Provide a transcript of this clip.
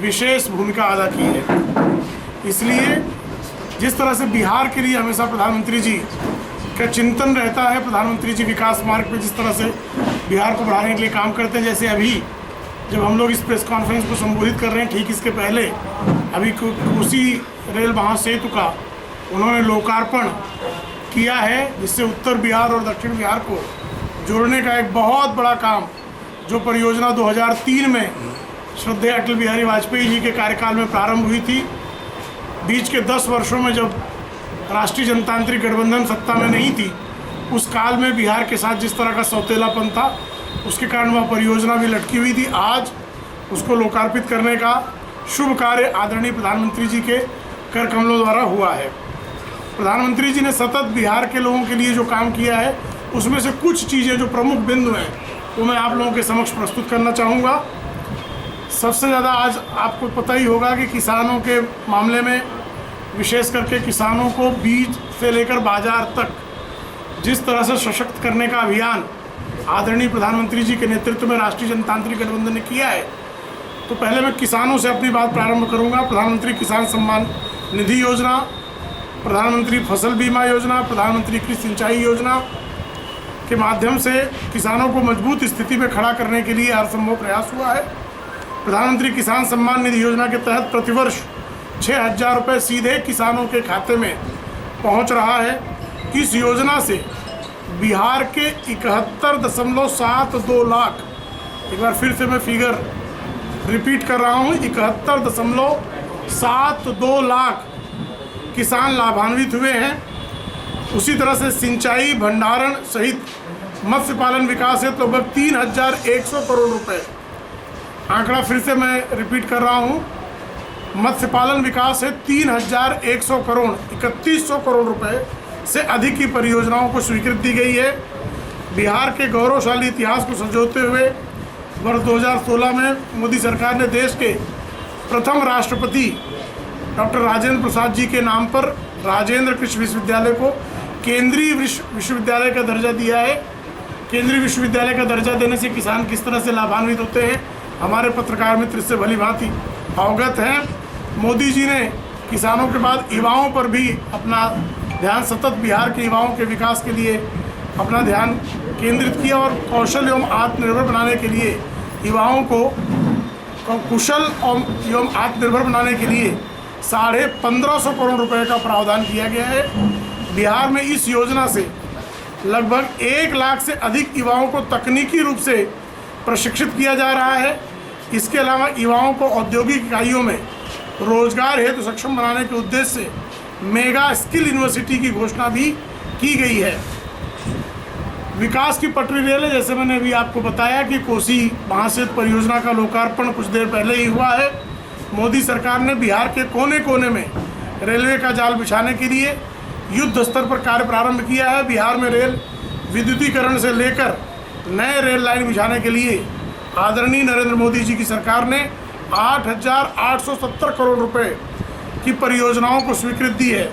विशेष भूमिका अदा की है। इसलिए जिस तरह से बिहार के लिए हमेशा प्रधानमंत्री जी का चिंतन रहता है, प्रधानमंत्री जी विकास मार्ग पे जिस तरह से बिहार को बढ़ाने के लिए काम करते हैं, जैसे अभी जब हम लोग इस प्रेस कॉन्फ्रेंस को संबोधित कर रहे हैं, ठीक इसके पहले अभी कोसी रेल महासेतु का उन्होंने लोकार्पण किया है, जिससे उत्तर बिहार और दक्षिण बिहार को जोड़ने का एक बहुत बड़ा काम, जो परियोजना 2003 में श्रद्धेय अटल बिहारी वाजपेयी जी के कार्यकाल में प्रारंभ हुई थी। बीच के 10 वर्षों में जब राष्ट्रीय जनतांत्रिक गठबंधन सत्ता में नहीं थी, उस काल में बिहार के साथ जिस तरह का सौतेलापन था, उसके कारण वह परियोजना भी लटकी हुई थी। आज उसको लोकार्पित करने का शुभ कार्य आदरणीय प्रधानमंत्री जी के कर कमलों द्वारा हुआ है। प्रधानमंत्री जी ने सतत बिहार के लोगों के लिए जो काम किया है, उसमें से कुछ चीज़ें जो प्रमुख बिंदु हैं वो मैं आप लोगों के समक्ष प्रस्तुत करना चाहूँगा। सबसे ज़्यादा आज आपको पता ही होगा कि किसानों के मामले में, विशेष करके किसानों को बीज से लेकर बाजार तक जिस तरह से सशक्त करने का अभियान आदरणीय प्रधानमंत्री जी के नेतृत्व में राष्ट्रीय जनतांत्रिक गठबंधन ने किया है, तो पहले मैं किसानों से अपनी बात प्रारंभ करूंगा। प्रधानमंत्री किसान सम्मान निधि योजना, प्रधानमंत्री फसल बीमा योजना, प्रधानमंत्री कृषि सिंचाई योजना के माध्यम से किसानों को मजबूत स्थिति में खड़ा करने के लिए हर संभव प्रयास हुआ है। प्रधानमंत्री किसान सम्मान निधि योजना के तहत प्रतिवर्ष 6,000 रुपये सीधे किसानों के खाते में पहुंच रहा है। इस योजना से बिहार के 71.72 लाख, एक बार फिर से मैं फिगर रिपीट कर रहा हूँ, 71.72 लाख किसान लाभान्वित हुए हैं। उसी तरह से सिंचाई, भंडारण सहित मत्स्य पालन विकास है तो लगभग 3,100 करोड़ रुपए। आंकड़ा फिर से मैं रिपीट कर रहा हूँ, मत्स्य पालन विकास है 3,100 करोड़, 3,100 करोड़ रुपए से अधिक की परियोजनाओं को स्वीकृति दी गई है। बिहार के गौरवशाली इतिहास को संजोते हुए वर्ष 2016 में मोदी सरकार ने देश के प्रथम राष्ट्रपति डॉक्टर राजेंद्र प्रसाद जी के नाम पर राजेंद्र कृषि विश्वविद्यालय को केंद्रीय विश्वविद्यालय का दर्जा दिया है। केंद्रीय विश्वविद्यालय का दर्जा देने से किसान किस तरह से लाभान्वित होते हैं, हमारे पत्रकार मित्र इससे भली भांति अवगत हैं। मोदी जी ने किसानों के बाद युवाओं पर भी अपना ध्यान सतत बिहार के युवाओं के विकास के लिए अपना ध्यान केंद्रित किया और कौशल एवं आत्मनिर्भर बनाने के लिए युवाओं को कुशल एवं आत्मनिर्भर बनाने के लिए 1,550 करोड़ रुपए का प्रावधान किया गया है। बिहार में इस योजना से लगभग 1 लाख से अधिक युवाओं को तकनीकी रूप से प्रशिक्षित किया जा रहा है। इसके अलावा युवाओं को औद्योगिक इकाइयों में रोजगार हेतु सक्षम बनाने के उद्देश्य से मेगा स्किल यूनिवर्सिटी की घोषणा भी की गई है। विकास की पटरी रेल है, जैसे मैंने अभी आपको बताया कि कोसी महासेतु परियोजना का लोकार्पण कुछ देर पहले ही हुआ है। मोदी सरकार ने बिहार के कोने कोने में रेलवे का जाल बिछाने के लिए युद्ध स्तर पर कार्य प्रारंभ किया है। बिहार में रेल विद्युतीकरण से लेकर नए रेल लाइन बिछाने के लिए आदरणीय नरेंद्र मोदी जी की सरकार ने 8,870 करोड़ रुपए की परियोजनाओं को स्वीकृति दी है।